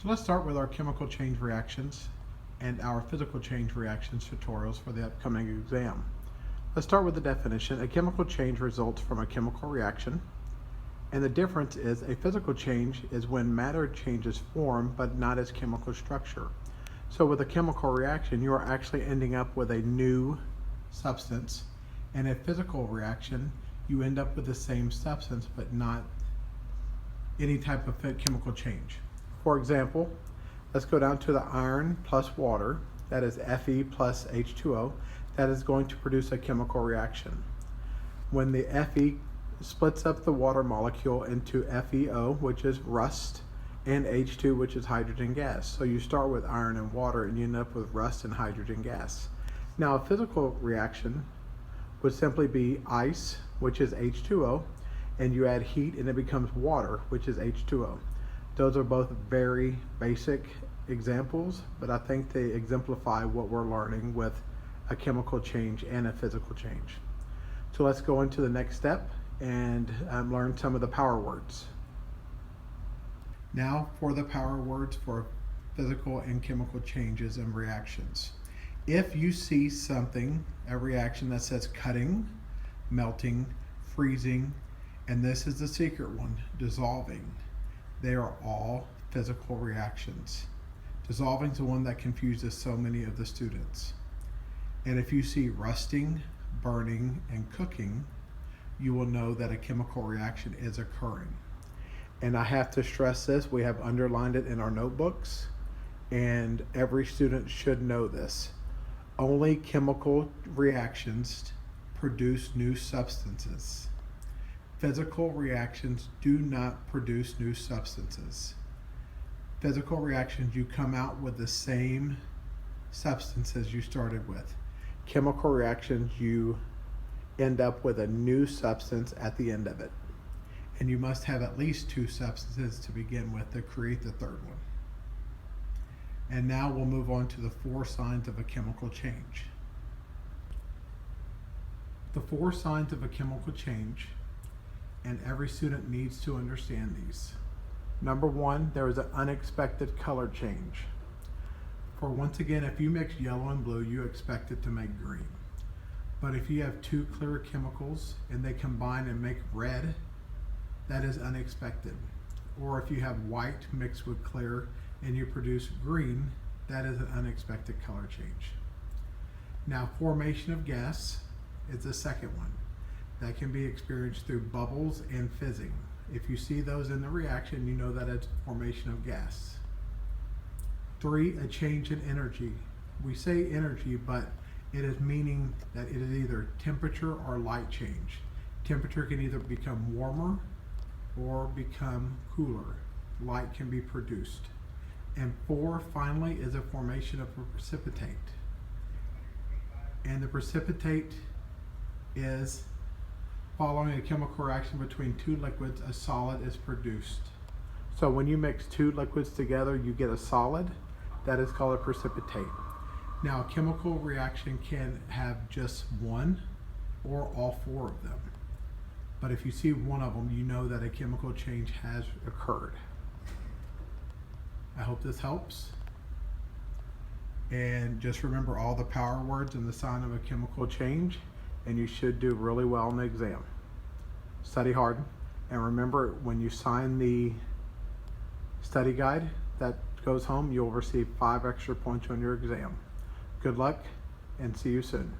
So let's start with our chemical change reactions and our physical change reactions tutorials for the upcoming exam. Let's start with the definition. A chemical change results from a chemical reaction, and the difference is a physical change is when matter changes form but not its chemical structure. So with a chemical reaction, you are actually ending up with a new substance, and a physical reaction, you end up with the same substance but not any type of chemical change. For example, let's go down to the iron plus water, that is Fe plus H2O, that is going to produce a chemical reaction. When the Fe splits up the water molecule into FeO, which is rust, and H2, which is hydrogen gas. So you start with iron and water and you end up with rust and hydrogen gas. Now a physical reaction would simply be ice, which is H2O, and you add heat and it becomes water, which is H2O. Those are both very basic examples, but I think they exemplify what we're learning with a chemical change and a physical change. So let's go into the next step and learn some of the power words. Now for the power words for physical and chemical changes and reactions. If you see something, a reaction that says cutting, melting, freezing, and this is the secret one, dissolving, they are all physical reactions. Dissolving is the one that confuses so many of the students. And if you see rusting, burning, and cooking, you will know that a chemical reaction is occurring. And I have to stress this, we have underlined it in our notebooks, and every student should know this. Only chemical reactions produce new substances. Physical reactions do not produce new substances. Physical reactions, you come out with the same substances you started with. Chemical reactions, you end up with a new substance at the end of it. And you must have at least two substances to begin with to create the third one. And now we'll move on to the 4 signs of a chemical change. The 4 signs of a chemical change, and every student needs to understand these. Number 1, there is an unexpected color change. For once again, if you mix yellow and blue, you expect it to make green. But if you have 2 clear chemicals and they combine and make red, that is unexpected. Or if you have white mixed with clear and you produce green, that is an unexpected color change. Now, formation of gas is the second one. That can be experienced through bubbles and fizzing. If you see those in the reaction, you know that it's formation of gas. 3, a change in energy. We say energy, but it is meaning that it is either temperature or light change. Temperature can either become warmer or become cooler. Light can be produced. And 4, finally, is a formation of a precipitate. And the precipitate is following a chemical reaction between 2 liquids, a solid is produced. So when you mix 2 liquids together, you get a solid. That is called a precipitate. Now, a chemical reaction can have just one or all 4 of them. But if you see one of them, you know that a chemical change has occurred. I hope this helps. And just remember all the power words and the sign of a chemical change, and you should do really well in the exam. Study hard, and remember, when you sign the study guide that goes home, you'll receive 5 extra points on your exam. Good luck, and see you soon.